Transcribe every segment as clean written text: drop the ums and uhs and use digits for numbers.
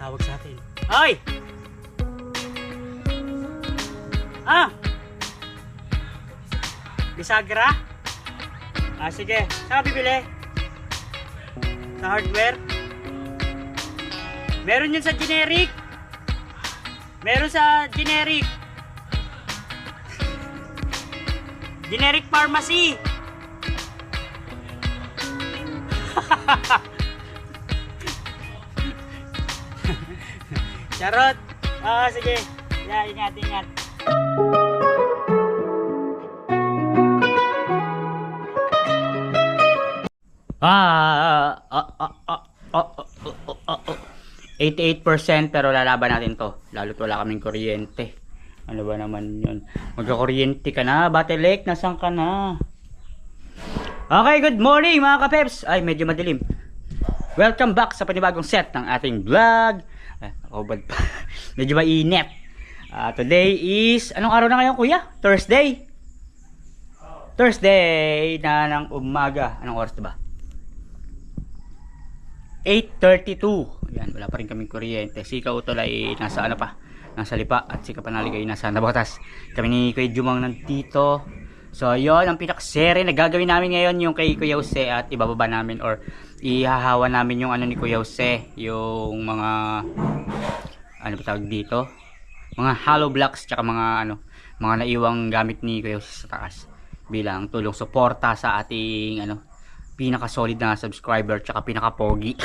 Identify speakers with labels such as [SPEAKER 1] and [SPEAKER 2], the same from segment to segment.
[SPEAKER 1] tawag sa atin. Hoy! Ah! Bisagra? Ah, sige. Saan ka bibili? Sa hardware? Meron yun sa generic. Meron sa generic. Generic pharmacy. Charot. Ah, sige. Yeah, ingat, ingat. Ah, 88% pero lalaban natin to. Lalo't wala kaming kuryente. Ano ba naman yun? Magka-kuryente ka na, Batelek. Nasaan ka na? Okay, good morning mga kapeps. Ay, medyo madilim. Welcome back sa panibagong set ng ating vlog. Nakahubad pa. Medyo mainit. Today is, anong araw na ngayon kuya? Thursday? Thursday na ng umaga. Anong oras diba? 8:32. Yan, wala pa rin kaming kuryente. Si Kautol ay nasa ano pa? Nasa Lipa at si Kapanalig ay nasa Nabatas. Kami ni Kuya Jumang nandito. So, yon ang pinakasere na gagawin namin ngayon yung kay Kuya Jose at ibababa namin or ihahawa namin yung ano ni Kuya Jose, yung mga ano ba tawag dito? Mga hollow blocks tsaka mga ano, mga naiwang gamit ni Kuya Jose sa taas bilang tulong suporta sa ating ano pinaka-solid na subscriber tsaka pinaka-pogi.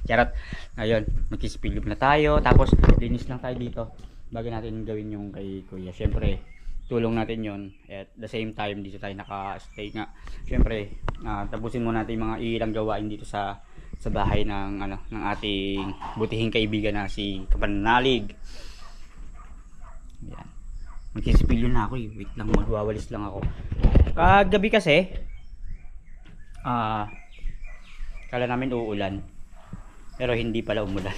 [SPEAKER 1] Charot. Ngayon, magkisipilip na tayo. Tapos, linis lang tayo dito bago natin gawin yung kay Kuya. Siyempre, tulong natin yon. At the same time, dito tayo naka-stay nga. Siyempre, tapusin muna natin mga ilang gawain dito sa bahay ng, ano, ng ating butihing kaibigan na si Kapanalig. Yan. Magkisipilyo na ako eh. Wait lang, magwawalis lang ako. Kagabi kasi, kala namin uulan pero hindi pala umulan.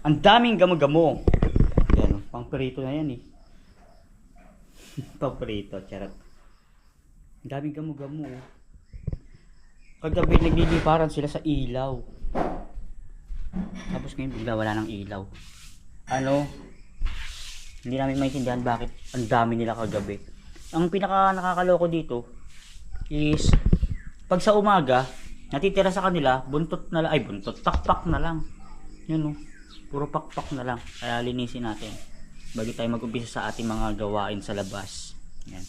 [SPEAKER 1] Ang daming gamo-gamo. Yan, pang-prito na yan eh. Pang-prito, charot. Ang daming gamo-gamo. Kagabi nagliliparan sila sa ilaw. Tapos ngayon bigla wala ng ilaw. Ano? Hindi namin maintindihan bakit ang dami nila kagabi. Ang pinaka nakakaloko dito is pag sa umaga, natitira sa kanila, buntot na lang, ay buntot, pakpak na lang. Yun o, puro pakpak na lang. Kaya linisin natin. Bago tayo mag-umpisa sa ating mga gawain sa labas. Yan.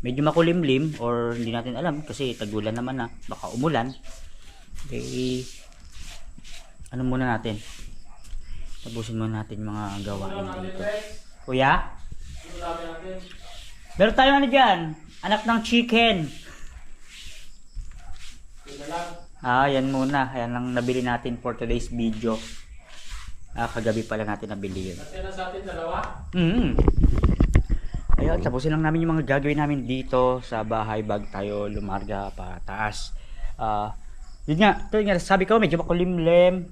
[SPEAKER 1] Medyo makulimlim or hindi natin alam kasi tagulan naman na, baka umulan. Okay, ano muna natin? Tapusin muna natin mga gawain dito. Kuya? Meron tayo ano dyan? Anak ng chicken. Yan muna. Ayan lang nabili natin for today's video. Kagabi pala natin nabili yun. Kasi na sa atin dalawa? Ayun, tapusin lang namin yung mga gagawin namin dito sa bahay bago tayo lumarga pa taas. Yun nga, sabi ko medyo makulimlim.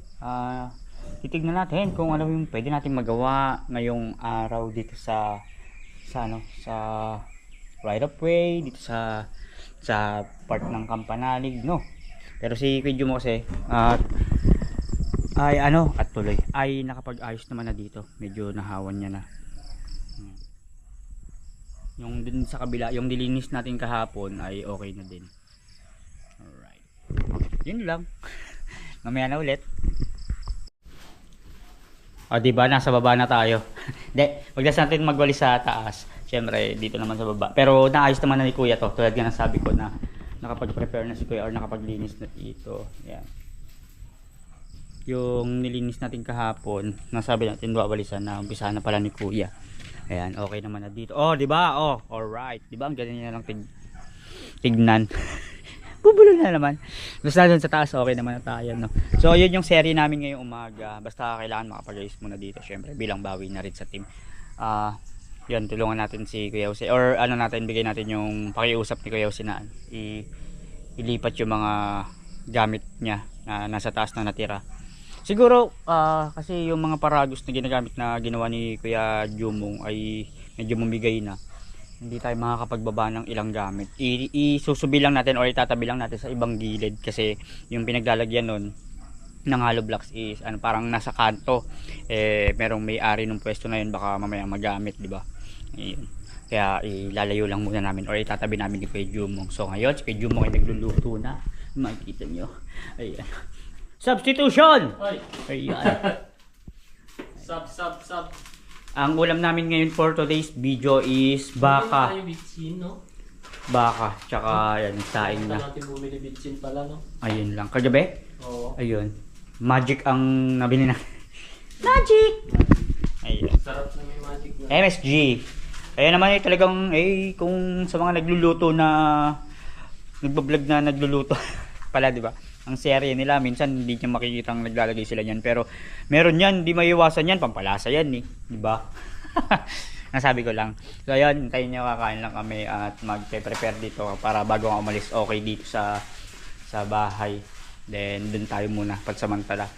[SPEAKER 1] Titignan natin kung ano yung pwede natin magawa ngayong araw dito sa right of way, dito sa part ng Kapanalig, no? Pero si Kuya mo kasi ay nakapag-ayos naman na dito. Medyo nahawan niya na. Yung din sa kabila, yung nilinis natin kahapon ay okay na din. Alright. Yun lang. Mamaya na ulit. Diba? Nasa baba na tayo. Hindi, magdas natin magwalis sa taas. Siyempre, dito naman sa baba. Pero naayos naman na ni Kuya to. Tulad nga ng sabi ko na nakapag-prepare na si Kuya or nakapaglinis na dito. Yan. Yung nilinis natin kahapon, nasabi natin wawalisan na umpisa na pala ni Kuya. Ayan, okay naman na dito. Oh, di ba? Oh, alright. Di ba? Ang ganyan niya lang tignan. Bubulo na naman. Basta doon sa taas, okay naman na tayo, no? So, yun yung serie namin ngayong umaga. Basta kailangan makapag-ayos muna dito, syempre, bilang bawi na rin sa team. Yun, tulungan natin si Kuya Jose. Or ano natin, bigay natin yung pakiusap ni Kuya Jose na ilipat yung mga gamit niya na nasa taas na natira. Siguro, kasi yung mga paragos na ginagamit na ginawa ni Kuya Jumong ay medyo mumigay na. Hindi tayo makakapagbaba ng ilang gamit. Isusubi lang natin or itatabi lang natin sa ibang gilid kasi yung pinaglalagyan nun ng Hollow Blocks is ano, parang nasa kanto. Merong may-ari ng pwesto na yun, baka mamaya magamit, di ba? Ayun. Kaya ilalayo lang muna namin or itatabi namin ni Kuya Jumong. So ngayon, si Kuya Jumong ay nagluluto na. Makikita nyo. Ayan. Substitution! Ayan.
[SPEAKER 2] Sub.
[SPEAKER 1] Ang ulam namin ngayon for today's video is baka. Baka, tsaka yan, saing na.
[SPEAKER 2] Natin bumili bitsin pala, no?
[SPEAKER 1] Ayun lang. Kagabi?
[SPEAKER 2] Oo.
[SPEAKER 1] Ayun. Magic ang nabili na. Magic! Ayun.
[SPEAKER 2] Sarap na may magic na.
[SPEAKER 1] MSG. Ayun naman talagang, kung sa mga nagluluto na, nagbablog na nagluluto pala, di ba? Ang serye nila, minsan hindi niya makikitang naglalagay sila niyan. Pero, meron yan, hindi maiwasan yan, pampalasa yan eh. Di ba? Nasabi ko lang. So ayun, hintayin nyo, kakain lang kami at mag-prepare dito para bago ako umalis okay dito sa bahay. Then dun tayo muna pagsamantala.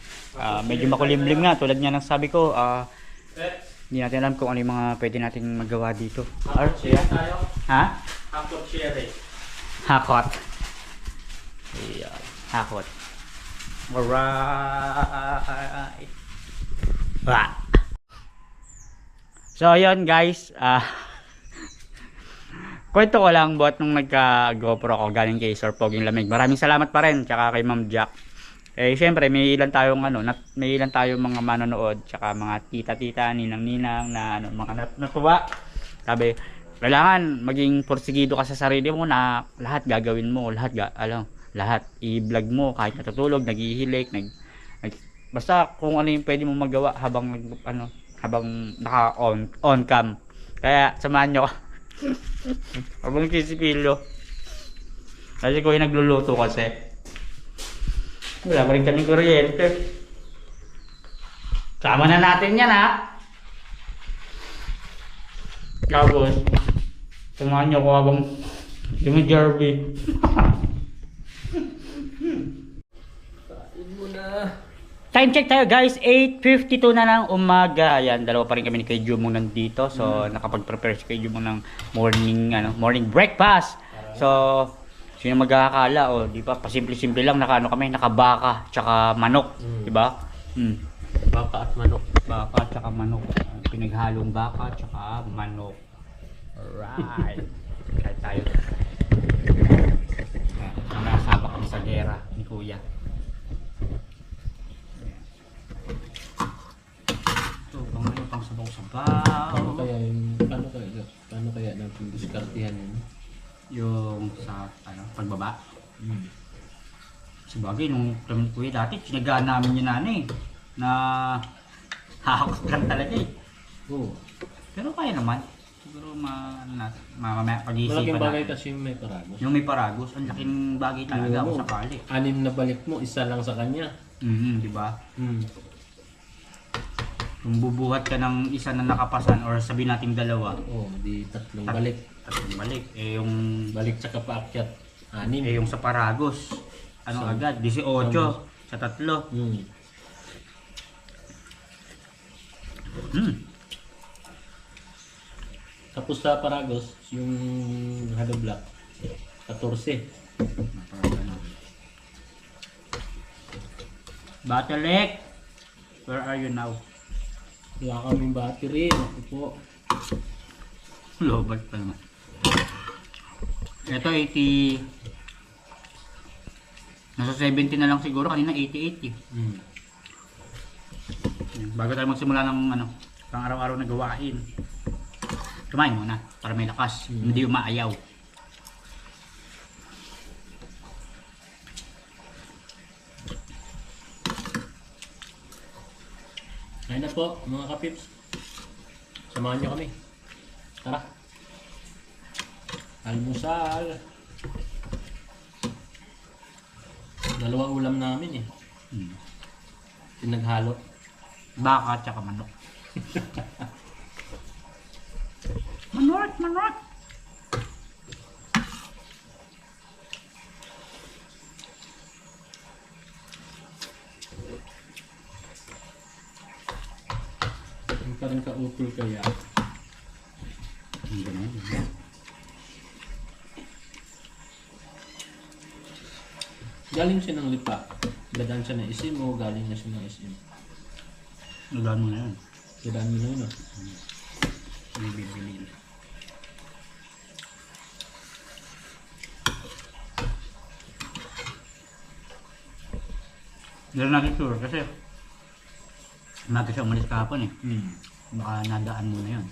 [SPEAKER 1] Medyo makulimlim nga tulad nga ng sabi ko, hindi natin alam kung ano yung mga pwede natin magawa dito.
[SPEAKER 2] Tayo.
[SPEAKER 1] Ha?
[SPEAKER 2] Hakot share.
[SPEAKER 1] Hakot. Ayan, hakot. Alright. Ba. So ayun guys, kwento ko lang buhat nung nagka GoPro ko galing kay Sir Poging Lamig. Maraming salamat pa rin tsaka kay Ma'am Jack. Syempre may ilan tayong mga manonood tsaka mga tita-tita, ninang-ninang na mga natuwa. Sabi, kailangan maging porsigido ka sa sarili mo na lahat gagawin mo, lahat i-vlog mo kahit natutulog, naghihilik, basta kung ano yung pwede mo magawa habang naka on cam. Kaya samahan nyo habang sisipilo kasi ko yung nagluluto kasi wala pa rin kaming kuryente. Sama na natin yan ha. Tapos samahan nyo ko habang yung Jarvie.
[SPEAKER 2] Kain mo na.
[SPEAKER 1] Time check tayo guys, 8:52 na ng umaga. Ayan, dalawa pa rin kami ni Kuya Jumong nandito. So, nakapag-prepare si Kuya Jumong ng morning breakfast. So, sino magkakala, di ba? Pasimple-simple lang, nakabaka, tsaka manok, di ba?
[SPEAKER 2] Baka at manok.
[SPEAKER 1] Baka, tsaka manok. Pinaghalong baka, tsaka manok. Alright. Kahit tayo. Nakasabak kami sa gera ni Kuya.
[SPEAKER 2] Paano kaya natin diskartihan yun?
[SPEAKER 1] Yung sa pagbaba. Sabagay nung kami Kuya dati sinagaan namin yun na hahakot lang talaga eh.
[SPEAKER 2] Oo.
[SPEAKER 1] Pero kaya naman. Siguro mamaya pag-iisipan
[SPEAKER 2] Malaking bagay
[SPEAKER 1] natin.
[SPEAKER 2] kasi yung may paragos.
[SPEAKER 1] Yung may paragos, ang laking bagay talaga ako sakali.
[SPEAKER 2] 6 na balik mo, isa lang sa kanya.
[SPEAKER 1] Di ba? Kung bubuhat ka ng isa na nakapasan or sabihin nating dalawa,
[SPEAKER 2] Di tatlong balik.
[SPEAKER 1] tatlong balik. Yung
[SPEAKER 2] Balik tsaka paakyat, 6.
[SPEAKER 1] yung sa paragos, agad 18 sa tatlo.
[SPEAKER 2] Tapos sa paragos, yung Hollow Block, 14.
[SPEAKER 1] Batalek, where are you now?
[SPEAKER 2] Wala kaming battery. Ako po.
[SPEAKER 1] Lobat pa naman. Ito 80. Nasa 70 na lang siguro. Kanina 88 eh. Bago tayo magsimula ng pang araw-araw na gawain. Kumain muna para may lakas. Hindi umaayaw.
[SPEAKER 2] Ayun na po mga kapips. Samahan nyo kami. Tara. Almusal. Dalawang ulam namin eh. Pinaghalo.
[SPEAKER 1] Baka tsaka manok. Manok!
[SPEAKER 2] Yung parang ka-upol kaya. Galing siya ng lipa. Dadaan siya ng SM o galing na siya ng SM.
[SPEAKER 1] Nagaan mo na yan.
[SPEAKER 2] Dadaan mo na yun, oh.
[SPEAKER 1] May bibili. Hindi rin natin sure kasi umaga siya umalis kahapon eh. Baka nadaan mo na yun.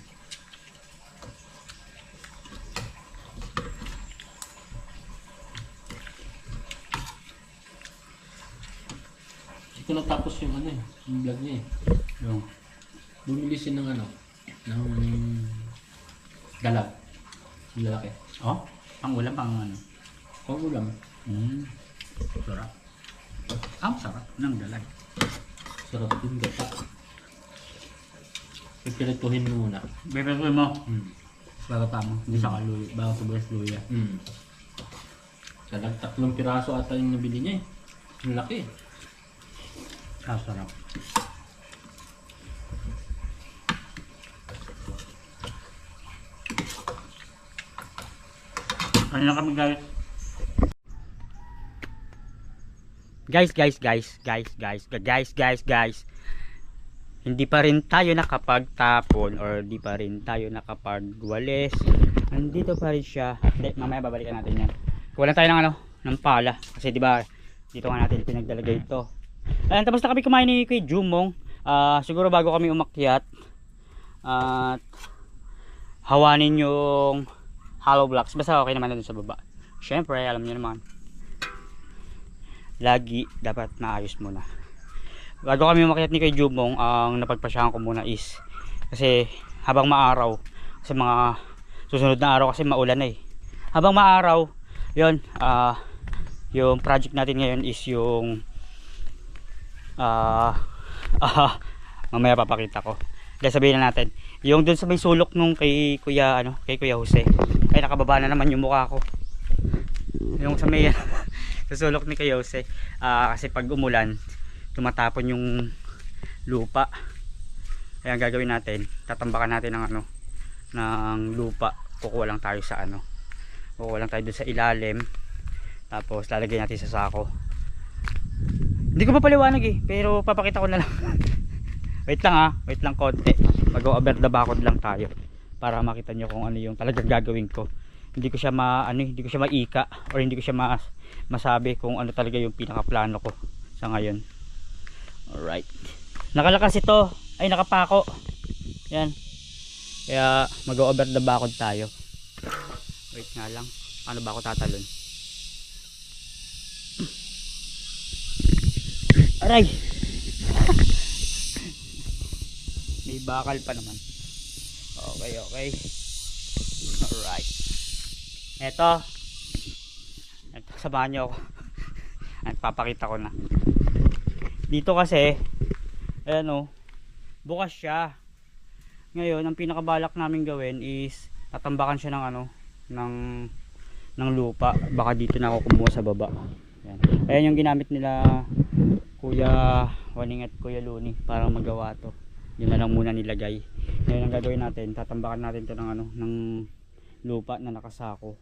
[SPEAKER 2] Hindi ko natapos yung ano eh, yung vlog niya eh.
[SPEAKER 1] Yung
[SPEAKER 2] Bumili siya ng ano, ng dalag. Yung lalaki.
[SPEAKER 1] oh, pang ulam pang ano.
[SPEAKER 2] Pang ulam.
[SPEAKER 1] Sarap. Ang sarap ng dalag.
[SPEAKER 2] Sarap yung gata. Pipirituhin mo muna.
[SPEAKER 1] Bebekuin mo.
[SPEAKER 2] Mm.
[SPEAKER 1] Bago tama. Hindi sa kaluya. Bago tubulas luya.
[SPEAKER 2] Mm. Dalag 3 piraso ata yung nabili niya eh. Ang laki eh.
[SPEAKER 1] Sarap. Ano na kami guys? Guys. Hindi pa rin tayo nakapagtapon or di pa rin tayo nakapagwalis. Nandito pa rin siya. Hindi, mamaya babalikan natin yan. Kulang tayo ng ano, ng pala. Kasi di ba dito nga natin pinagdalagay ito. Ayan, tapos na kami kumain ni Kuya Jumong. Siguro bago kami umakyat at hawanin yung hollow blocks. Basta okay naman na dun sa baba. Syempre, alam niyo naman. Lagi dapat maayos muna. Bago kami umakyat ni Kuya Jumong, ang napagpasyahan ko muna is kasi habang maaraw, kasi mga susunod na araw kasi maulan na eh. Habang maaraw, yun, yung project natin ngayon is yung mamaya papakita ko. Dahil sabihin na natin, yung dun sa may sulok nung kay Kuya Jose. Ay, nakababa na naman yung mukha ko. Yung sa may sa sulok ni Kuya Jose. Kasi pag umulan, tumatapon yung lupa. Kaya ang gagawin natin, tatambakan natin ng ng lupa. Kukuha lang tayo sa kukuha lang tayo dun sa ilalim. Tapos lalagay natin sa sako. Hindi ko pa paliwanag eh, pero papakita ko na lang. Wait lang konti. Mag-over the background lang tayo para makita nyo kung ano yung talagang gagawin ko. Hindi ko siya hindi ko siya maika or hindi ko siya masabi kung ano talaga yung pinakaplano ko sa ngayon. Alright. Nakalakas ito. Ay, nakapako. Yan. Kaya mag-over the background tayo. Wait nga lang. Ano ba ako tatalon? Aray! May bakal pa naman. Okay. Alright. Ito, samahan nyo ako. At papakita ko na. Dito kasi, ayan bukas siya. Ngayon, ang pinakabalak namin gawin is tatambakan siya ng ng lupa. Baka dito na ako kumuha sa baba. Ayan yung ginamit nila Kuya Waning at Kuya Luni para magawa to. Yun na lang muna nilagay. Ngayon ang gagawin natin, tatambakan natin to ng lupa na nakasako.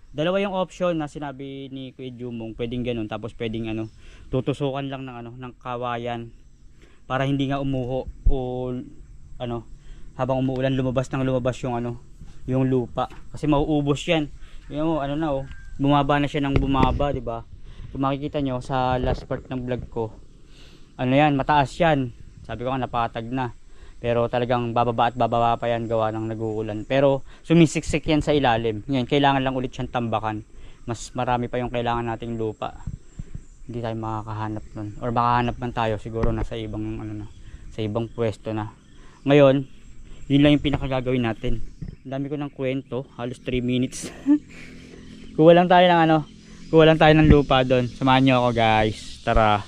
[SPEAKER 1] Dalawa yung option na sinabi ni Kuya Jumong, pwedeng ganun, tapos pwedeng tutusukan lang ng kawayan para hindi nga umuho o habang umuulan lumabas yung lupa kasi mauubos yan. Yan mo bumaba na siya ng bumaba, di ba? Kung makikita nyo sa last part ng vlog ko, mataas yan. Sabi ko nga napatag na. Pero talagang bababa at bababa pa yan gawa ng nag-uulan. Pero sumisiksik yan sa ilalim. Ngayon, kailangan lang ulit siyang tambakan. Mas marami pa yung kailangan nating lupa. Hindi tayo makakahanap nun. Or makahanap man tayo, siguro nasa ibang sa ibang pwesto na. Ngayon, yun lang yung pinakagagawin natin. Ang dami ko ng kwento, halos 3 minutes. Kuha lang tayo ng lupa doon. Samahan nyo ako guys. Tara.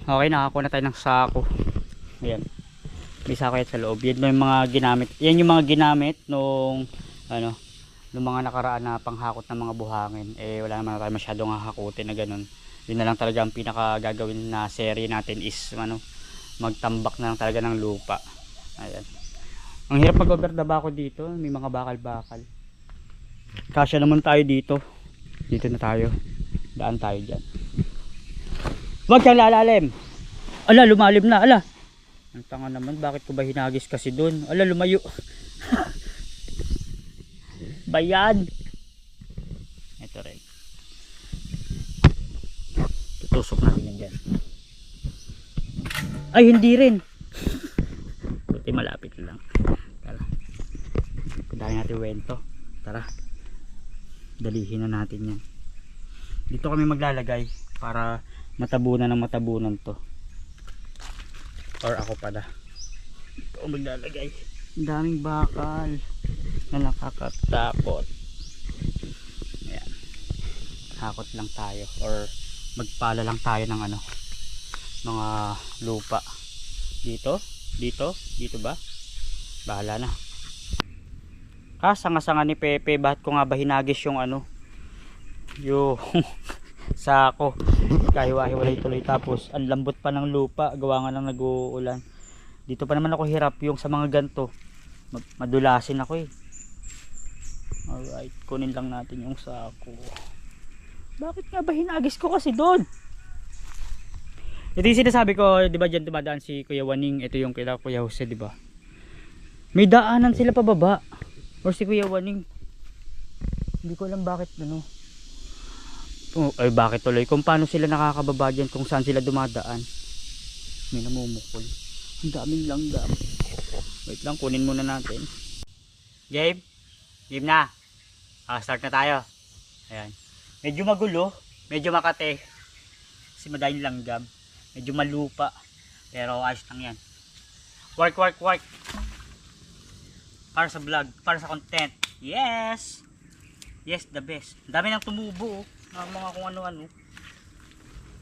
[SPEAKER 1] Okay, nakakuha na tayo ng sako. Ayan. May sako yan sa loob. Yan yung mga ginamit. Yan yung mga ginamit nung mga nakaraan na panghakot ng mga buhangin. Wala naman tayo masyadong hahakutin na ganun. Yun na lang talaga ang pinaka gagawin na serie natin is magtambak na lang talaga ng lupa. Ayan. Ang hirap mag-over the backhoe dito. May mga bakal-bakal. Kasya naman tayo dito. Dito na tayo. Daan tayo dyan. Huwag kang lalalim. Ala, lumalim na. Ala. Ang tanga naman. Bakit ko ba hinagis kasi doon? Ala, lumayo. Bayan. Ito rin. Tutusok natin yan dyan. Ay, hindi rin. Buti malapit lang. Tara. Kudahin natin wento. Tara. Dalihin na natin yan. Dito kami maglalagay para matabunan ng matabunan to. Or ako pala. Ito maglalagay. Ang daming bakal na nakakatakot. Ayan. Takot lang tayo. Or magpala lang tayo ng ano, mga lupa. Dito? Dito? Dito ba? Bahala na. Sanga-sanga ni Pepe. Bakit ko nga ba hinagis yung ano, yung sako? Kahiwa-hiwalay tuloy. Tapos ang lambot pa ng lupa. Gawa nga ng nag-uulan. Dito pa naman ako hirap yung sa mga ganto. Madulasin ako eh. Alright, kunin lang natin yung sako. Bakit nga ba hinagis ko kasi doon? Ito yung sinasabi ko, di ba dyan dumadaan si Kuya Waning. Ito yung kila Kuya Jose, di ba? May daanan sila pababa. Or si Kuya Waning. Hindi ko alam bakit ano. Ay bakit tuloy. Kung paano sila nakakababa dyan, kung saan sila dumadaan. May namumukol. Ang daming langgam. Wait lang, kunin muna natin. Game? Game na. Start na tayo. Ayan. Medyo magulo. Medyo makate. Kasi madayang langgam. Medyo malupa. Pero ayos lang yan. Work, work, work. Para sa vlog. Para sa content. Yes! Yes, the best. Ang dami nang tumubo. Mga kung ano-ano.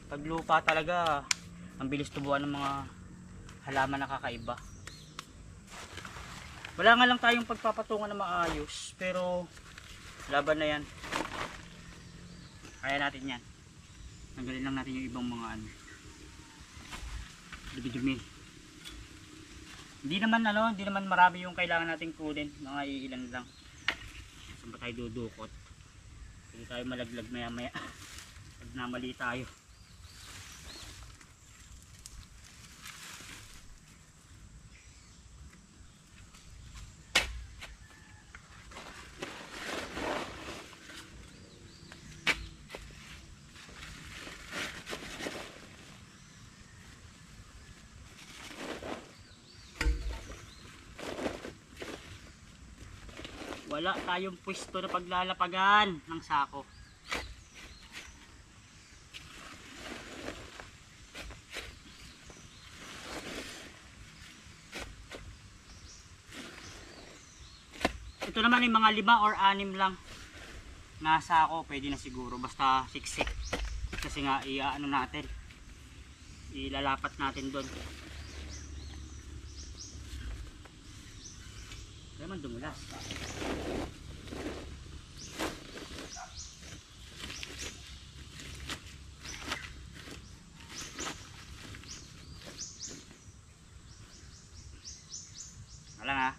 [SPEAKER 1] Pag lupa talaga, ang bilis tubuan ng mga halaman na kakaiba. Wala nga lang tayong pagpapatungan na maayos. Pero laban na yan. Kaya natin yan. Tanggalin lang natin yung ibang mga ano, dumi-dumi. Hindi naman marami yung kailangan nating kunin. Mga iilan lang. Saan ba tayo dudukot? Hindi tayo malaglag maya maya. Pag namali tayo. Wala tayong pwesto na paglalapagan ng sako. Ito naman ay mga 5 or 6 lang na sako, pwede na siguro. Basta siksik. Kasi nga iaano natin, ilalapat natin doon. Kaya man dumulas. Wala nga.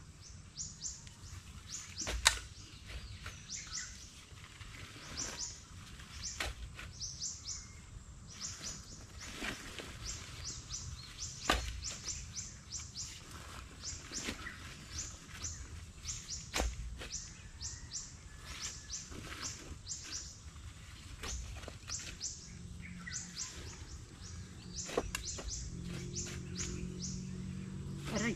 [SPEAKER 1] Aray.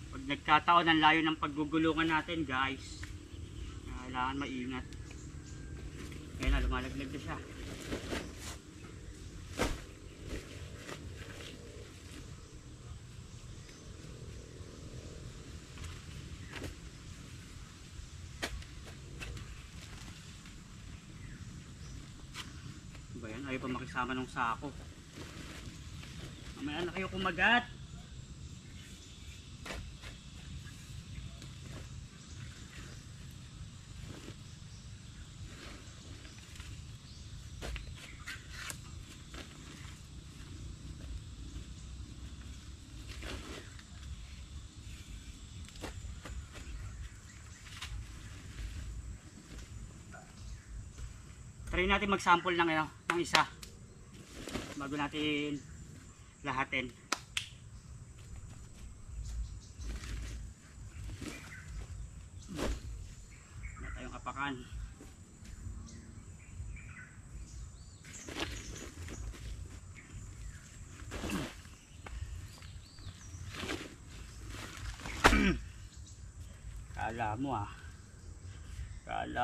[SPEAKER 1] Pag nagkataon ang layo ng paggugulungan natin, guys, kailangan maingat. Ngayon na, lumalaglag na siya. Ba yan? Ayaw pa makisama ng sako. Mamaya na kayo kumagat. Try natin mag-sample ng, ano, ng isa bago natin lahatin. Wala tayong apakan. Kala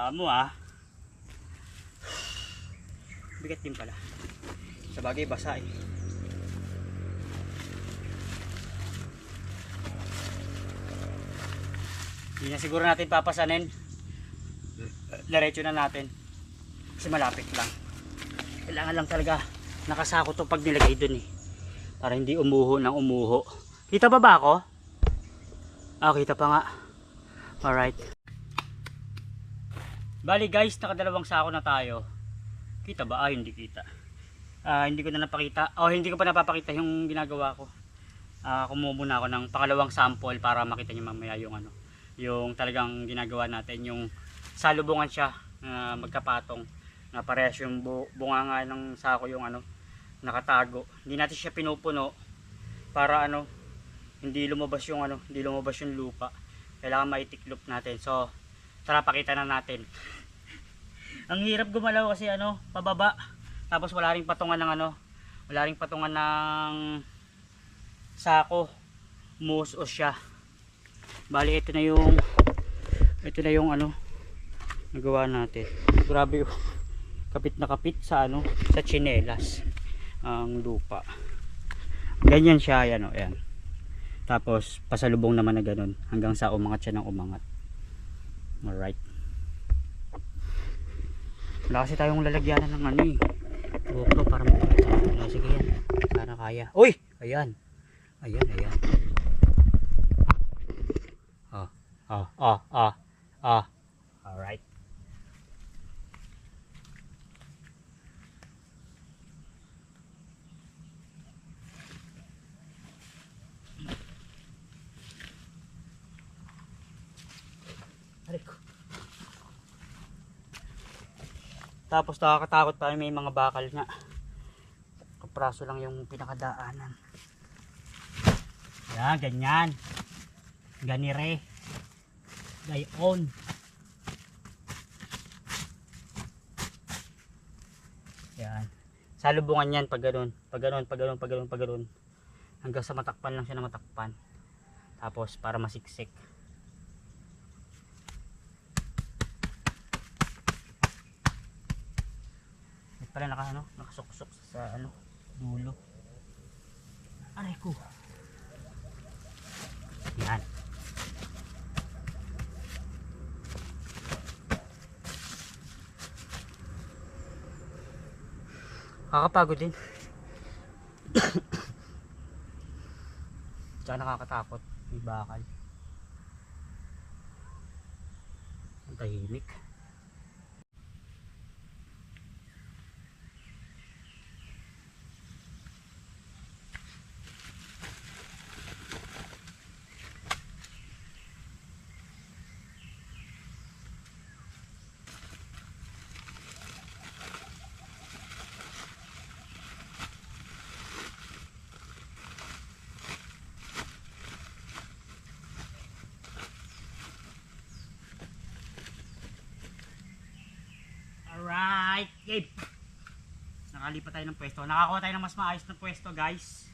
[SPEAKER 1] mo bigat din pala. Sa bagay basa eh. Hindi na siguro natin papasanin. Diretso na natin. Kasi malapit lang. Kailangan lang talaga nakasako to pag nilagay dun eh. Para hindi umuho ng umuho. Kita ba ako? Kita pa nga. Alright. Bali guys, nakadalawang sako na tayo. Kita ba? Hindi kita. Hindi ko na napakita. Hindi ko pa napapakita yung ginagawa ko. Kumuha muna ako ng pangalawang sample para makita niyo mamaya yung ano, yung talagang ginagawa natin, yung salubungan siya magkapatong na parehas yung bunganga ng sako yung ano, nakatago. Hindi natin siya pinupuno para ano, hindi lumabas yung ano, hindi lumabas yung lupa. Kailangan maitiklop natin. So, tara pakita na natin. Ang hirap gumalaw kasi ano, pababa. Tapos wala ring patungan ng ano, wala ring patungan ng sako. Musos siya. Bali ito na yung ano nagawa natin. Grabe yung kapit na kapit sa ano, sa tsinelas ang lupa. Ganyan siya, yan o, yan. Tapos pasalubong naman na ganun hanggang sa umangat siya ng umangat. Alright. Wala kasi tayong lalagyanan ng ano eh, GoPro para makita. Sige yan, sana kaya. Uy! Ayan. Ayan. Alright. Tapos nakakatakot pa, may mga bakal nga. Kapraso lang yung pinakadaanan. Yan, ganyan. Ganire. Gayon. Yan. Salubungan yan pag ganun. Pag ganun. Hanggang sa matakpan lang siya na matakpan. Tapos para masiksik. Pala nakasuksok sa ano, dulo. Aray ko. Yan. Kakapagod din. Tsaka nakakatakot. May bakal. Ang tahimik. Alright, Gabe. Nakalipat tayo ng pwesto. Nakakuha tayo ng mas maayos na pwesto, guys.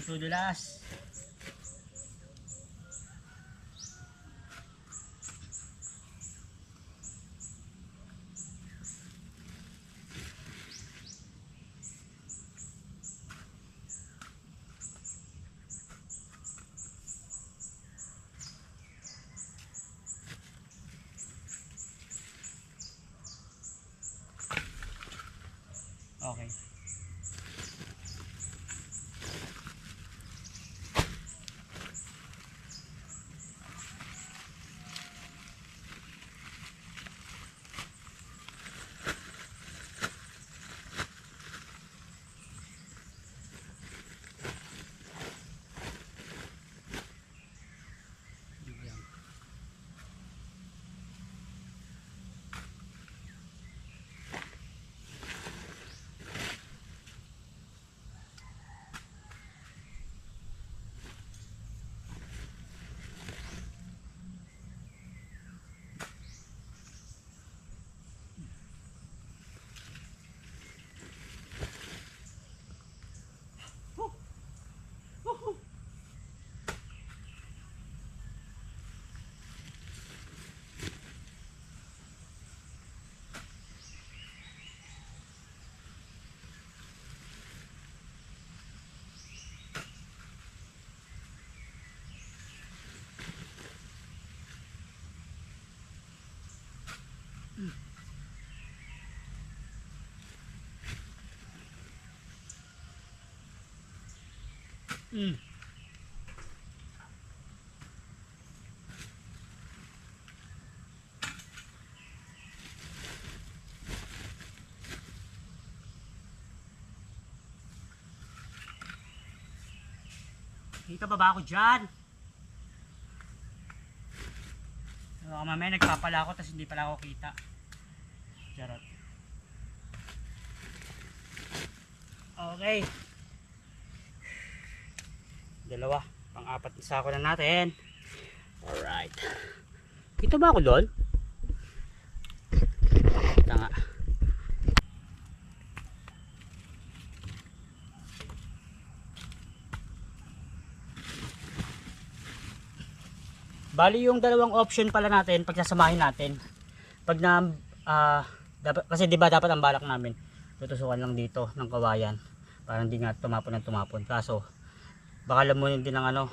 [SPEAKER 1] Dulas. Kita ba ba ako dyan? Baka mamaya nagpapala ako tapos hindi pala ako kita. Charot. Okay. Dalawa. Pang-apat na sako na natin. Alright. Kita ba ako doon? Kita nga. Bali yung dalawang option pala natin pag sasamahin natin. Pag na kasi 'di ba dapat ang balak namin tutusukan lang dito ng kawayan para hindi nga tumapon ng tumapon. Kaso baka lamunin din ng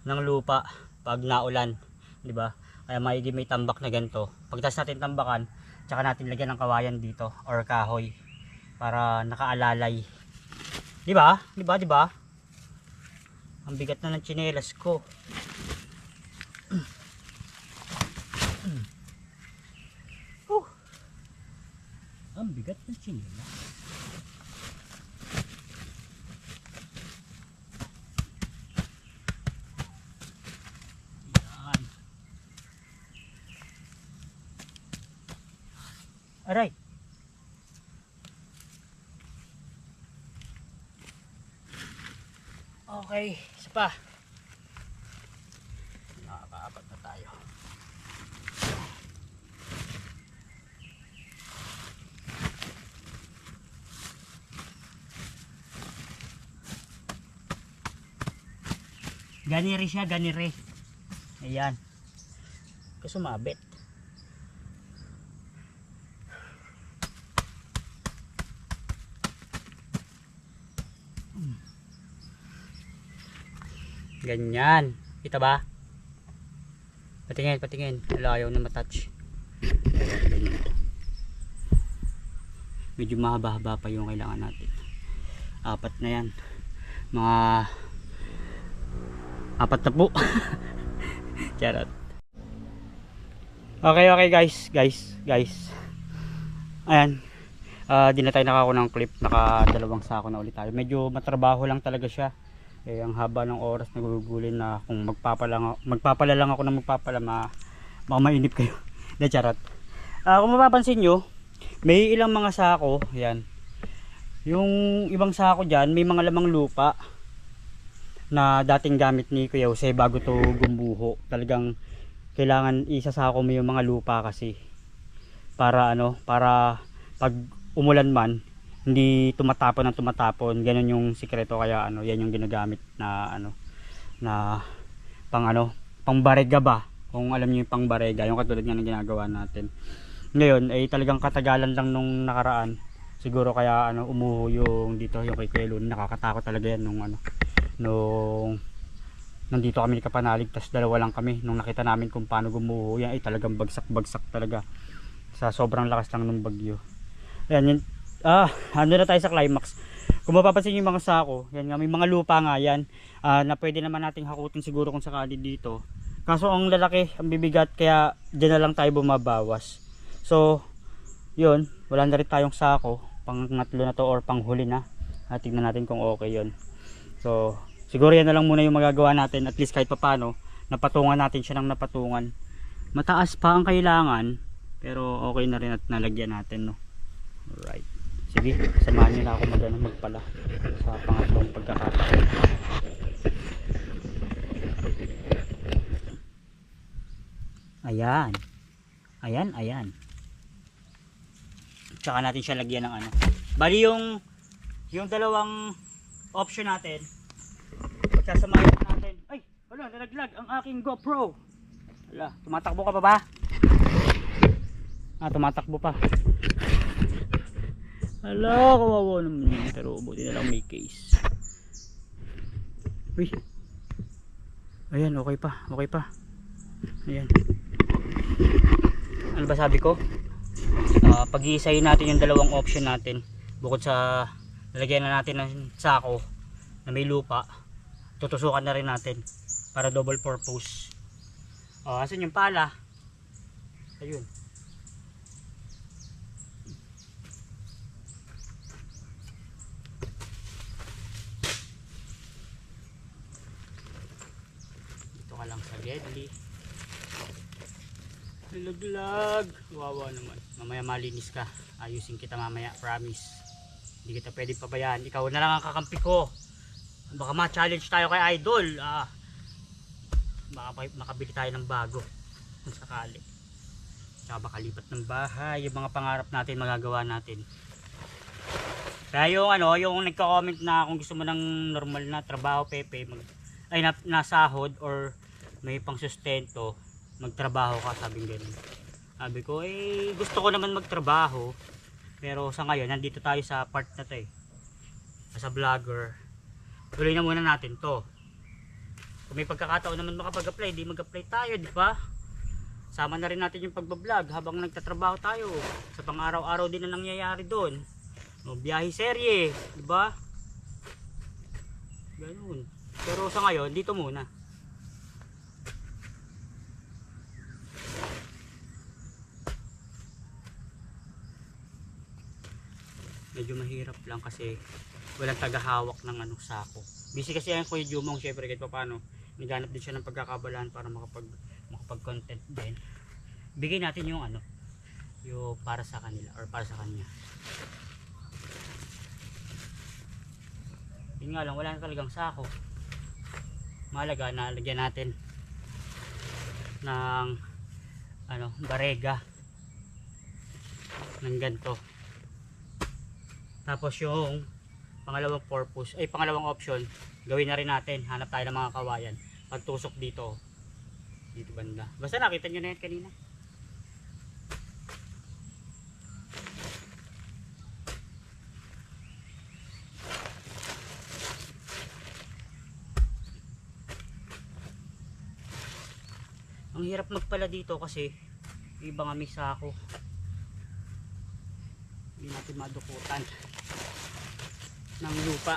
[SPEAKER 1] ng lupa pag naulan, 'di ba? Kaya maigi may tambak na ganito. Pagtas natin tambakan, tsaka natin lagyan ng kawayan dito or kahoy para nakaalalay. 'Di ba? 'Di ba? 'Di ba? Ang bigat na ng tsinelas ko. Ang bigat ng tsinelas. Yan. Aray. Okay, isa pa. Nakakaapat na tayo. Ganire siya, ganire. Ayan. Kasi sumabit. Ganyan. Kita ba? Patingin, patingin. Ayaw na matouch. Medyo mahaba-haba pa yung kailangan natin. Apat na yan. Mga apat na po. Charot. Okay guys. Ayan. Di na tayo nakako ng clip. Nakadalawang sako na ulit tayo. Medyo matrabaho lang talaga siya. Ang haba ng oras nagugulin na kung magpapala lang ako na magpapala baka mainip kayo. De charot. Kung mapapansin nyo, may ilang mga sako. Ayan. Yung ibang sako dyan, may mga lamang lupa na dating gamit ni Kuya Jose bago to gumuho. Talagang kailangan isasako mo yung mga lupa kasi para para pag umulan man hindi tumatapon ng tumatapon. Ganun yung sikreto, kaya yan yung ginagamit na na pang barega ba, kung alam niyo yung pang barega, yung katulad nga ng ginagawa natin ngayon ay talagang katagalan lang nung nakaraan siguro, kaya umuho yung dito yung kay Kuya Luni. Nakakatakot talaga yan nung nandito kami ni Kapanalig, tas dalawa lang kami. Nung nakita namin kung paano gumuho yan, ay talagang bagsak talaga sa sobrang lakas lang ng bagyo. Ayan yun. Na tayo sa climax. Kung mapapansin yung mga sako, yan nga, may mga lupa nga yan na pwede naman nating hakutin siguro kung sakali dito. Kaso ang lalaki, ang bibigat, kaya dyan na lang tayo bumabawas. So yun, wala na rin tayong sako pangatlo na to or panghuli na. Tignan natin kung okay yun. So siguro yan na lang muna yung magagawa natin, at least kahit papano napatungan natin siya ng napatungan. Mataas pa ang kailangan pero okay na rin at nalagyan natin, no. Alright, sige, samahan nyo na ako magpala sa pangatlong pagkakataon. Ayan. Tsaka natin siya lagyan ng bali yung dalawang option natin. Pagsasamahin natin. Ay, wala, nalaglag ang aking GoPro. Wala, tumatakbo ka pa ba? Tumatakbo pa. Hala, kawawa naman yun. Pero buti na lang may case. Uy. Ayan, okay pa. Ayan. Ano ba sabi ko? Pag-iisayin natin yung dalawang option natin. Bukod sa lalagyan na natin ng sako na may lupa, tutusukan na rin natin para double purpose. Asan yung pala? Ayun. Dito ka lang sa deadly. Nilaglag. Wawa naman. Mamaya malinis ka. Ayusin kita mamaya. Promise. Hindi kita pwede pabayaan. Ikaw na lang ang kakampi ko. Baka ma-challenge tayo kay Idol. Baka makabili tayo ng bago. Kung sakali. Tsaka baka lipat ng bahay. Yung mga pangarap natin magagawa natin. Kaya yung nagko-comment na kung gusto mo ng normal na trabaho, Pepe, nasahod or may pang sustento, magtrabaho ka, sabing ganun. Sabi ko, gusto ko naman magtrabaho, pero sa ngayon nandito tayo sa part na to as a vlogger. Tuloy na muna natin to. Kung may pagkakataon naman makapag-apply, di mag-apply tayo, di ba? Sama na rin natin yung pagbablog habang nagtatrabaho tayo. Sa pang-araw-araw din na nangyayari doon. Biyahe serye, di ba? Ganun. Pero sa ngayon, dito muna. Medyo mahirap lang kasi walang tagahawak ng sako. Busy kasi ang Kuya Jumong, syempre kahit paano naghanap din siya ng pagkakabalaan para makapag-content din. Bigay natin yung yung para sa kanila or para sa kanya. Yun nga lang, wala na talagang sako. Mahalaga na lagyan natin ng barega ng ganito. Tapos yung pangalawang option, gawin na rin natin, hanap tayo ng mga kawayan, pagtusok dito banda, basta nakita nyo na yan kanina. Ang hirap magpala dito kasi iba nga may sako, hindi natin madukutan ng lupa.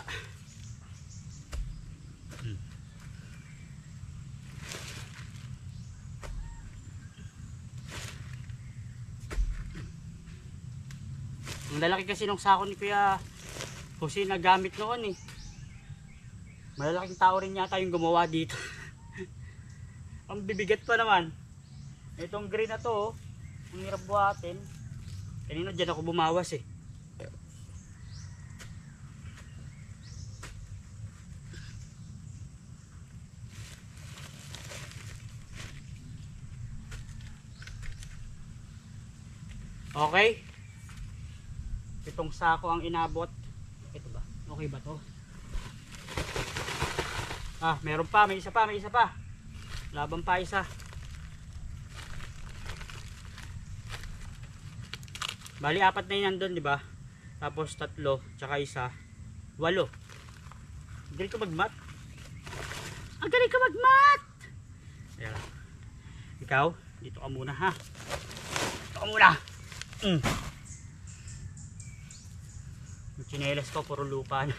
[SPEAKER 1] Ang lalaki kasi ng sako ni Kuya Jose na gamit noon malalaking tao rin yata yung gumawa dito. Ang bibigat pa naman itong green na to, ang hirap buhatin. Kanina dyan ako bumawas Okay, itong sako ang inabot. Ito ba? Okay ba to? Meron pa, may isa pa. Laban pa isa. Bali 4 na yun nandun, di ba? Tapos 3, tsaka isa, 8. Galing ko mag-mat. Ang galing ko mag-mat! Ayan. Ikaw, dito ka muna ha. Dito ka muna. Yung tsinelas ko, puro lupa na.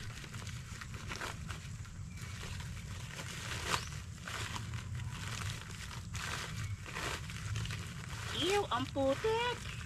[SPEAKER 1] Ew, ang putik!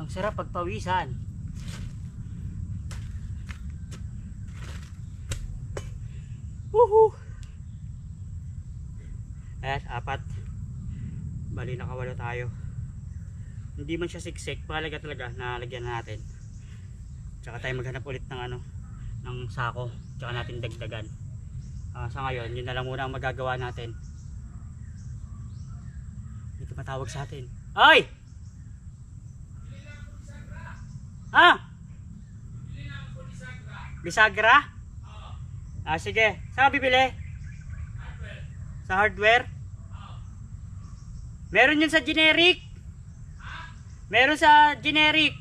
[SPEAKER 1] Ang sarap pagpawisan. Woohoo! Ayan, 4. Bali nakawalo tayo. Hindi man siya siksik, mahalaga talaga na lagyan na natin. Tsaka tayo maghanap ulit ng ano, ng sako, tsaka natin dagdagan. Sa ngayon, yun na lang muna ang magagawa natin. Dito matawag sa atin. Ay! Ha? Bisagra? Sige. Saan bibili? Sa hardware? Meron yun sa generic? Meron sa generic.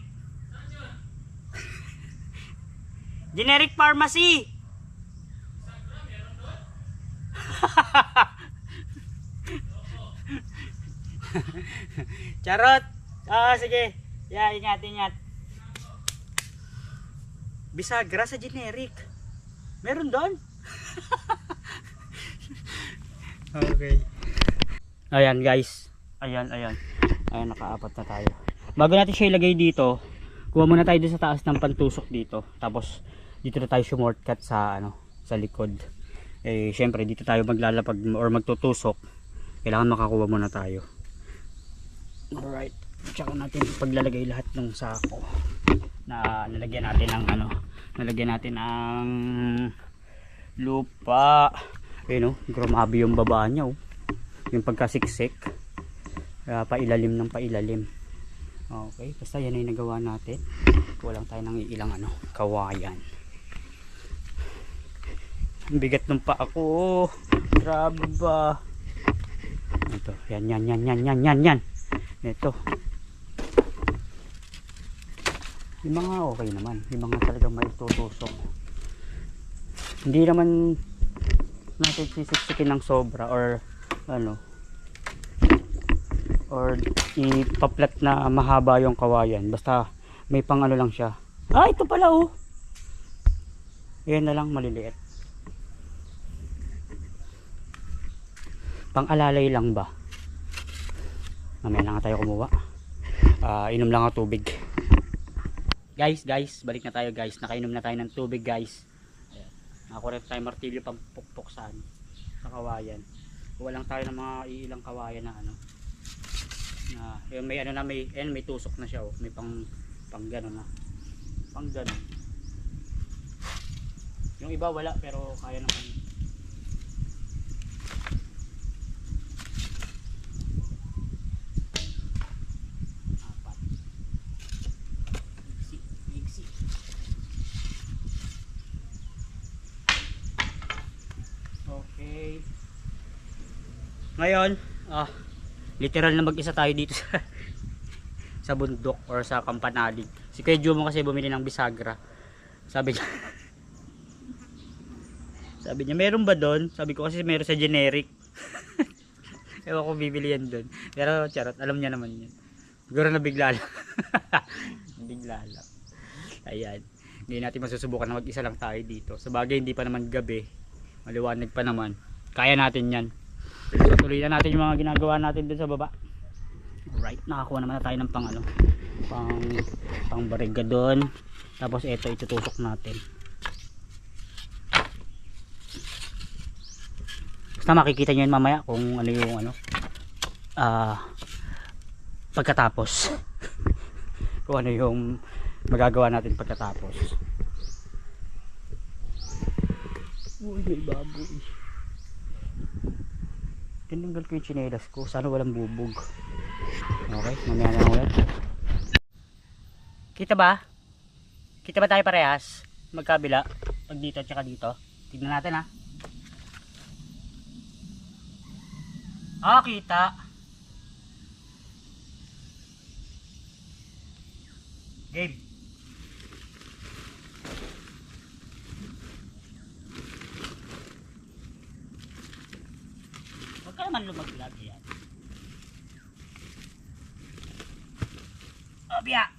[SPEAKER 1] Generic pharmacy. Charot. Sige. Ingat. Bisagra sa generic. Meron doon. Okay. Ayan guys. Ayan. Ayan, naka-4 na tayo. Bago natin siya ilagay dito, kuha muna tayo dun sa taas ng pantusok dito. Tapos dito na tayo shortcut sa sa likod. Syempre dito tayo maglalapag or magtutusok. Kailangan makakuha muna tayo. Alright. Tsaka natin paglalagay lahat ng sako na nalagyan natin ng nalagyan natin ng lupa. Grabe yung baba niya, yung pagkasiksik. Kaya pailalim ng pailalim. Okay, basta yan ay nagawa natin. Kulang tayo ng ilang kawayan. Ang bigat ng paa ko. Grabe ba? Ito, yan. Ito. Yung mga okay naman. Yung mga talagang may tutusok. Hindi naman natin sisiksikin ng sobra or or ipaplat na mahaba yung kawayan. Basta may pang lang siya. Ito pala yan na lang maliliit. Pang alalay lang ba? Mamaya na nga tayo kumuha. Inom lang ang tubig. Guys, balik na tayo guys. Nakainom na tayo ng tubig guys. Nakakuha tayo martilyo pang pukpok sa kawayan. Kuha lang tayo ng mga ilang kawayan na may tusok na siya, may pang gano'n na. Pang gano'n. Yung iba wala pero kaya naman. Okay. Ngayon, literal na mag-isa tayo dito sa bundok or sa Kampanalig. Si Kuya Jumo kasi bumili ng bisagra. Sabi niya, meron ba doon? Sabi ko kasi meron sa generic. Ewan ko bibili yan doon. Pero charot, alam niya naman yan. Siguro nabigla lang. Bigla lang. Ayan. Hindi natin masusubukan na mag-isa lang tayo dito. Sa bagay, hindi pa naman gabi. Maliwanag pa naman. Kaya natin yan. So tuloy na natin yung mga ginagawa natin dun sa baba. Alright, nakakuha naman na tayo ng pang bariga doon. Tapos ito itutusok natin. Basta makikita nyo yun mamaya kung ano yung pagkatapos. Kung ano yung magagawa natin pagkatapos. Uy, may baboy. Tinanggal ko yung tsinelas ko. Sana walang bubog. Okay, mamaya na ulit. Kita ba? Kita ba tayo parehas? Magkabila. Pag dito at saka dito. Tignan natin ha. Kita. Game. Huwag ka naman lumaglag yan. Obya!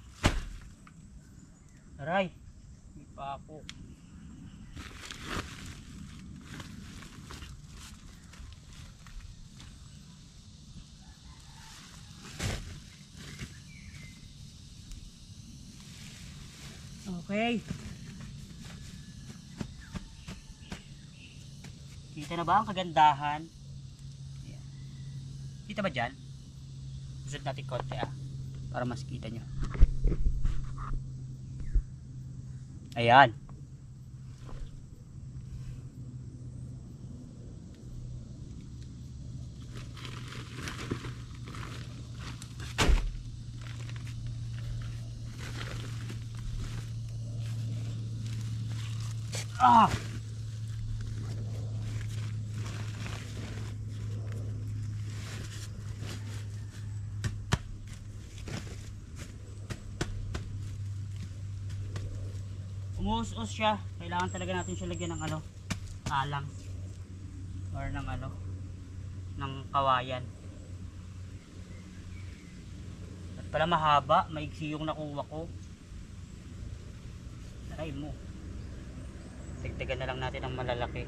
[SPEAKER 1] Aray! Hindi pa ako. Okay. Kita na ba ang kagandahan? Ayan. Kita ba dyan? Usod natin konti para mas kita nyo. Ayan. Umuus-us siya. Kailangan talaga natin siya lagyan ng alang or ng ng kawayan. At pala mahaba, maigsi yung nakuha ko. Aray mo. Dagdagan na lang natin ang malalaki.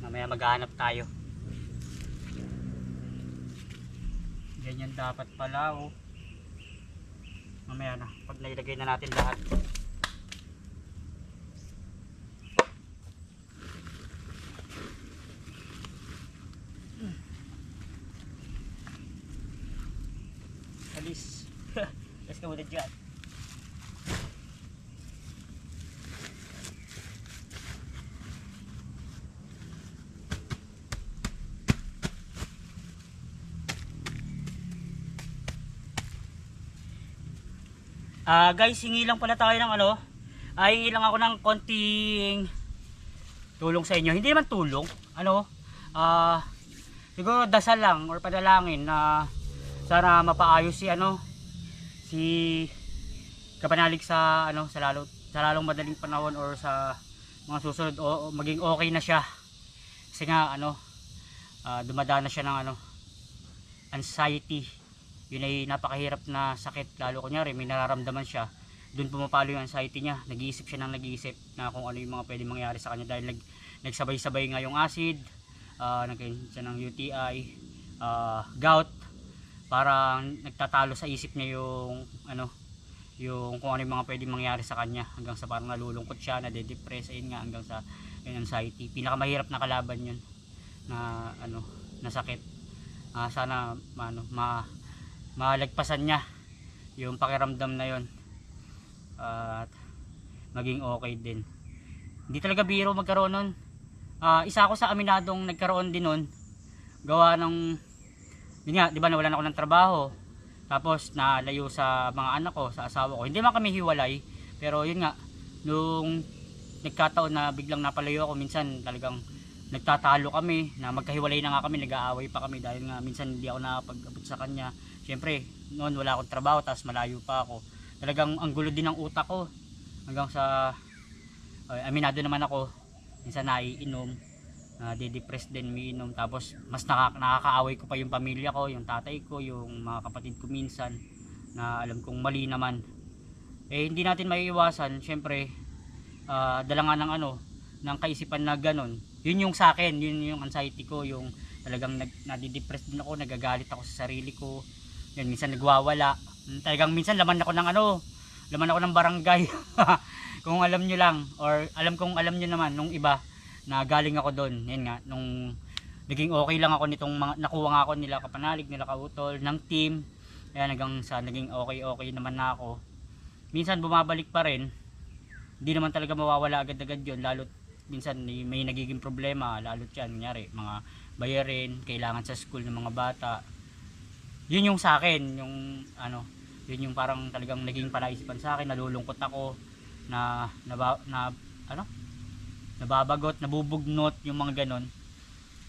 [SPEAKER 1] Mamaya maghahanap tayo. Ganyan dapat pala Mamaya na, pag nailagay na natin lahat. Alis. Let's go with the jet. Guys, hingi lang pala tayo ng hingi lang ako ng konting tulong sa inyo. Hindi naman tulong, siguro dasal lang or padalangin na sana mapaayos si Kapanalig sa lalong madaling panahon or sa mga susunod o maging okay na siya. Kasi nga dumadaan na siya ng anxiety. Yun ay napakahirap na sakit, lalo kunyari may nararamdaman siya, doon pumapalo yung anxiety niya, nag-iisip siya ng nag-iisip na kung ano yung mga pwede mangyari sa kanya dahil nagsabay-sabay nga yung acid, nagkaroon siya ng UTI, gout, parang nagtatalo sa isip niya yung kung ano yung mga pwede mangyari sa kanya, hanggang sa parang nalulungkot siya, nade-depress, ayun nga, hanggang sa yung anxiety. Pinakamahirap na kalaban yun na na sakit. Sana malagpasan niya yung pakiramdam na yon at maging okay din. Hindi talaga biro magkaroon nun. Isa ako sa aminadong nagkaroon din nun, gawa ng yun nga, di ba nawalan ako ng trabaho, tapos nalayo sa mga anak ko, sa asawa ko. Hindi man kami hiwalay, pero yun nga, nung nagkataon na biglang napalayo ako, minsan talagang nagtatalo kami, na magkahiwalay na nga kami, nag-aaway pa kami dahil nga minsan hindi ako nakapag-abot sa kanya. Siyempre, noon wala akong trabaho, tapos malayo pa ako. Talagang ang gulo din ng utak ko. Hanggang sa, aminado naman ako, minsan naiinom, de-depress din, umiinom. Tapos, mas nakakaaway ko pa yung pamilya ko, yung tatay ko, yung mga kapatid ko minsan, na alam kong mali naman. Hindi natin maiiwasan, siyempre, dala nga ng kaisipan na ganun. Yun yung sa akin, yun yung anxiety ko, yung talagang nadidepress din ako, nagagalit ako sa sarili ko. Yan, minsan nagwawala. Talagang minsan laman ako ng barangay. Kung alam nyo lang, or kung alam nyo naman nung iba na galing ako doon. Yan nga, nung naging okay lang ako nitong nakuha nga ako nila Kapanalig, nila Kautol, ng team. Ayan, hanggang sa naging okay naman na ako. Minsan bumabalik pa rin. Hindi naman talaga mawawala agad-agad yun, lalo't minsan may nagiging problema, lalo't yan, kunyari, mga bayarin, kailangan sa school ng mga bata. Yun yung sa akin, yung yun yung parang talagang naging palaisipan sa akin, nalulungkot ako, nababagot, nabubugnot, yung mga ganon.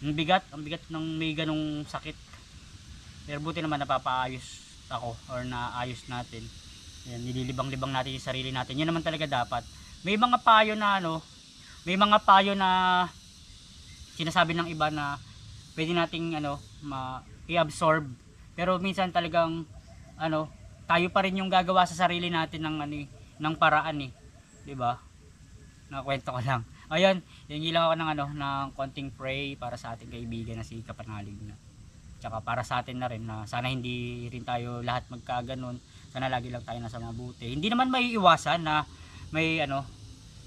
[SPEAKER 1] Ang bigat ng may ganong sakit. Pero buti naman napapaayos ako, or naayos natin. Yan, nililibang-libang natin yung sarili natin. Yan naman talaga dapat. May mga payo na sinasabi ng iba na pwede nating i-absorb. Pero minsan talagang tayo pa rin yung gagawa sa sarili natin ng paraan 'di ba? Nakwento ko lang. Ayun, hingi lang ako ng konting pray para sa ating kaibigan na si Kapanalig na. Tsaka para sa atin na rin na sana hindi rin tayo lahat magkaganon. Sana lagi lang tayo nasa mabuti. Hindi naman may iwasan na may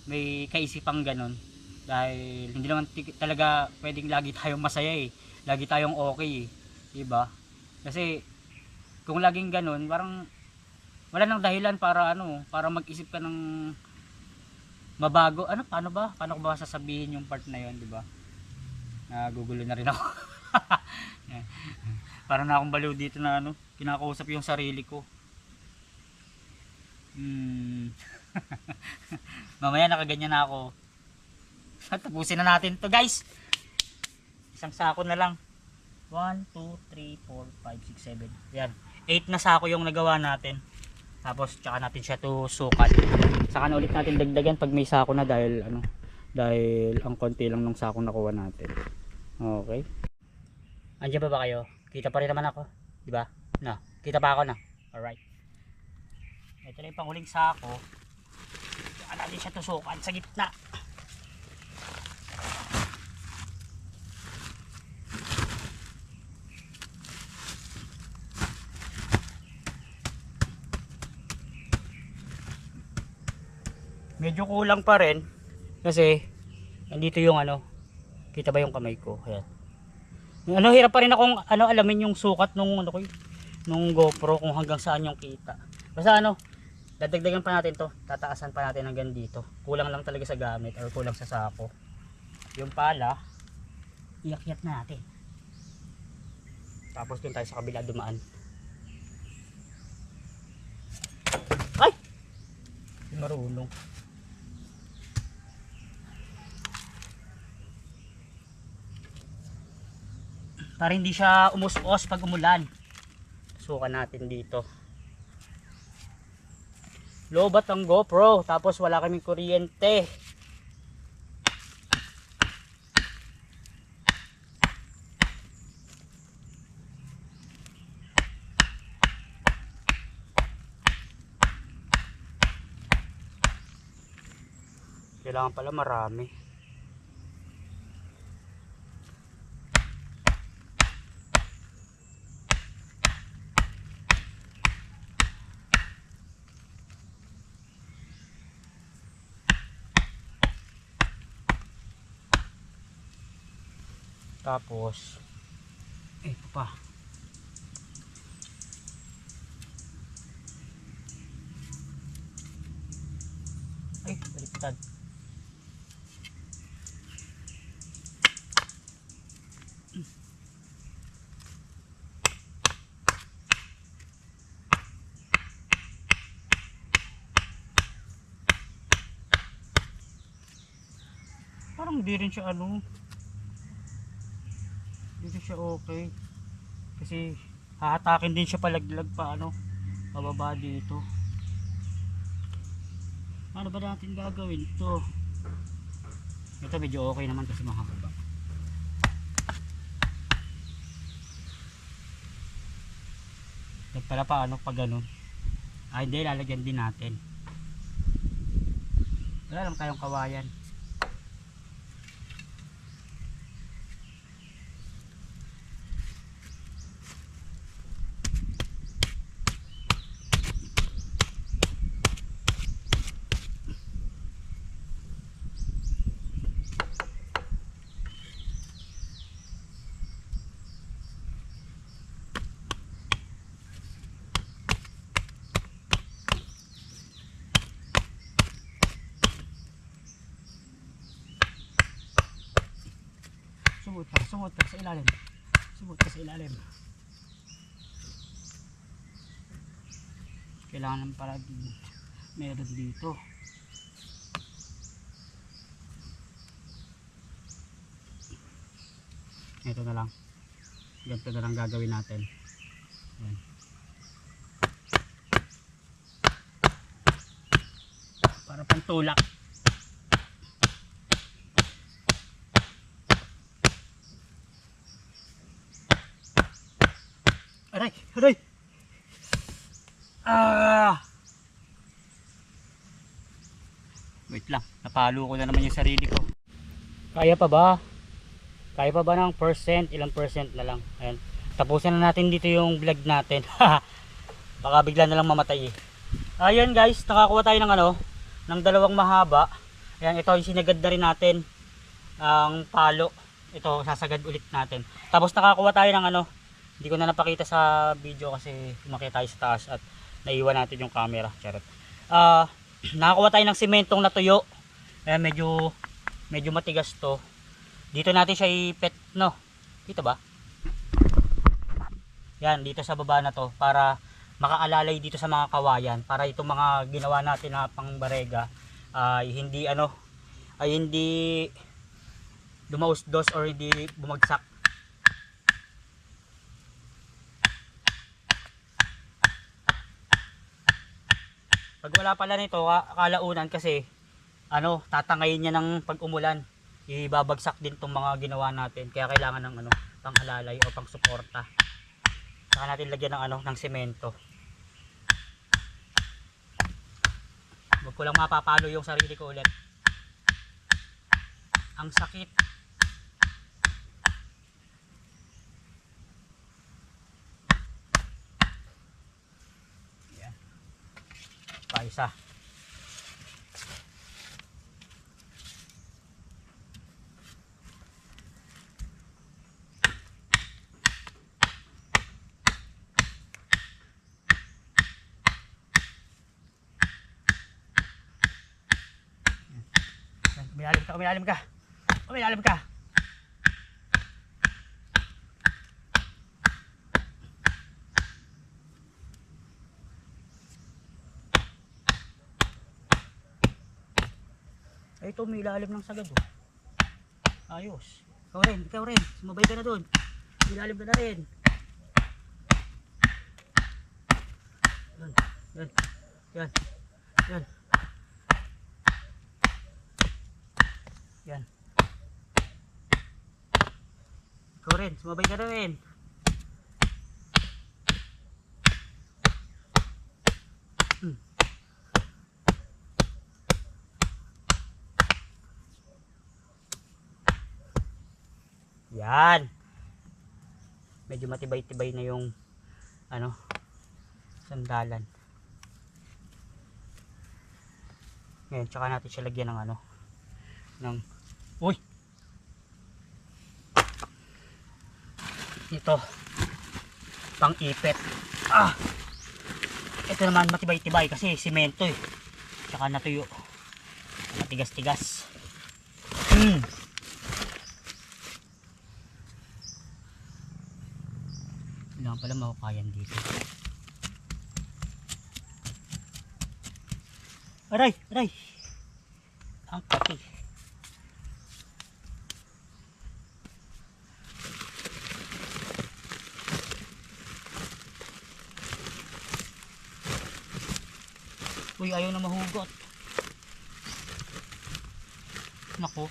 [SPEAKER 1] may kaisipang ganun. Dahil hindi naman talaga pwedeng lagi tayong masaya eh. Lagi tayong okay eh. Diba? Kasi kung laging ganun, parang wala nang dahilan para para mag-isip ka ng mabago. Paano ba? Paano ko ba sasabihin yung part na yun, diba? Nagugulo na rin ako. Para na akong baliw dito na kinakausap yung sarili ko. Mamaya nakaganyan na ako. Tapusin na natin to guys. Isang sako na lang. 1, 2, 3, 4, 5, 6, 7. Yan. 8 na sako yung nagawa natin. Tapos tsaka natin siya to sukat. Saka na ulit natin dagdagan pag may sako na dahil dahil ang konti lang ng sako nakuha natin. Okay. Andiyan ba kayo? Kita pa rin naman ako, di ba? No, kita pa ako na. Alright. Ito na yung panghuling sako. Saka natin siya tusukan sa gitna. Medyo kulang pa rin kasi nandito yung kita ba yung kamay ko? Ayan. Hirap pa rin akong alamin yung sukat nung nung GoPro kung hanggang saan yung kita. Basta dadagdagan pa natin to, tataasan pa natin hanggang dito. Kulang lang talaga sa gamit or kulang sa sako. Yung pala, iakyat na natin. Tapos dun tayo sa kabila dumaan. Ay! Hindi marunong. Para hindi siya umus-os pag umulan. Sukan natin dito. Lobat ang GoPro, tapos wala kaming kuryente. Kailangan pala marami. Tapos ito pa. Ay, baliktad. Parang hindi rin siya hindi siya okay kasi hahatakin din siya palaglag pa pababa dito. Ano ba natin gagawin ito? Ito medyo okay naman kasi mahaba. Ito pala pa pag ganun. Hindi, lalagyan din natin. Wala lang tayong kawayan. Sumot ka sa ilalim. Sumot ka sa ilalim. Kailangan pala meron dito. Ito na lang. Ganito na lang gagawin natin. Ayan. Para pantulak. Aray! Aray! Wait lang, napalo ko na naman yung sarili ko. Kaya pa ba? Kaya pa ba ng percent? Ilang percent na lang? Ayan. Tapusin na natin dito yung vlog natin. Baka bigla na lang mamatay eh. Ayan guys, nakakuha tayo ng ano, ng dalawang mahaba. Ayan, ito yung sinagad na rin natin ang palo. Ito, sasagad ulit natin. Tapos nakakuha tayo ng ano, hindi ko na napakita sa video kasi umakyat tayo sa taas at naiwan natin yung camera. Charot. Nakakuha tayo ng sementong natuyo. Ayan, medyo matigas to. Dito natin siya ipet, no? Dito ba? Yan, dito sa baba na to para makaalalay dito sa mga kawayan, para itong mga ginawa natin na pangbarega ay hindi dumausdos or hindi bumagsak. Pag wala pala nito, kalaunan kasi tatangayin niya ng pag umulan, ibabagsak din tong mga ginawa natin, kaya kailangan ng pang-alalay o pang-suporta. Saka natin lagyan ng ng semento. Huwag ko lang mapapalo yung sarili ko ulit. Ang sakit. Yan. Pa isa. Umilalim ka. Umilalim ka. Ay, ito umilalim ng sagad oh. Ayos. Ikaw rin. Sumabay ka na doon. Umilalim ka na rin. Yan. Yan. Ikaw rin, sumabay ka na rin. Yan. Medyo matibay-tibay na yung sandalan. Ngayon, tsaka natin siya lagyan ng uy! Ito, pang-ipit. Ito naman matibay-tibay kasi simento eh. Tsaka natuyo. Matigas-tigas. Kailangan pala mahukayan dito. Aray! Ang pati. Uy, ayaw na mahugot. Naku.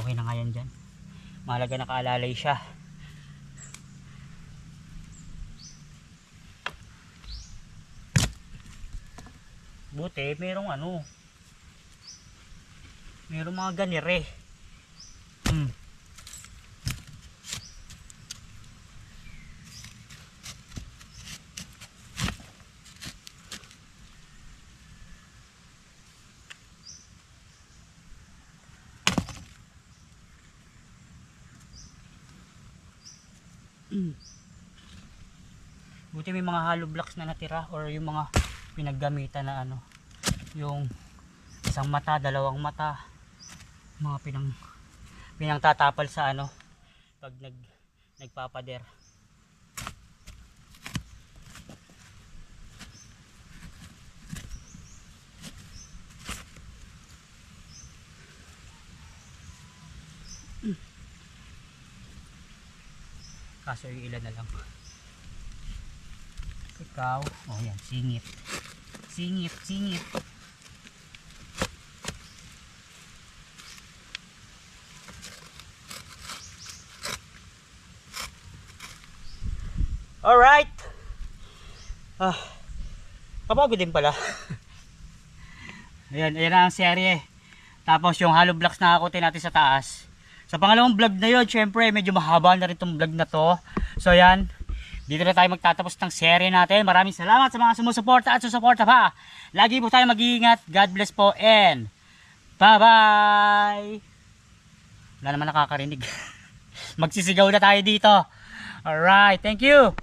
[SPEAKER 1] Okay na nga yan dyan. Mahalaga nakaalalay siya. Buti, merong merong mga ganire. Buti may mga hollow blocks na natira or yung mga pinaggamitan na yung isang mata, dalawang mata, mga pinangtatapal sa pag nagpapader. Kaso yung ilan na lang. Ikaw, yan, singit. Alright. Kapagod din pala. Ayan ang serye. Tapos yung hollow blocks na akutin natin sa taas. Sa pangalawang vlog na yun, syempre medyo mahaba na rin itong vlog na to. So yan, dito na tayo magtatapos ng serye natin. Maraming salamat sa mga sumusuporta at susuporta pa. Lagi po tayo mag-iingat. God bless po and bye-bye. Wala naman nakakarinig. Magsisigaw na tayo dito. Alright, thank you.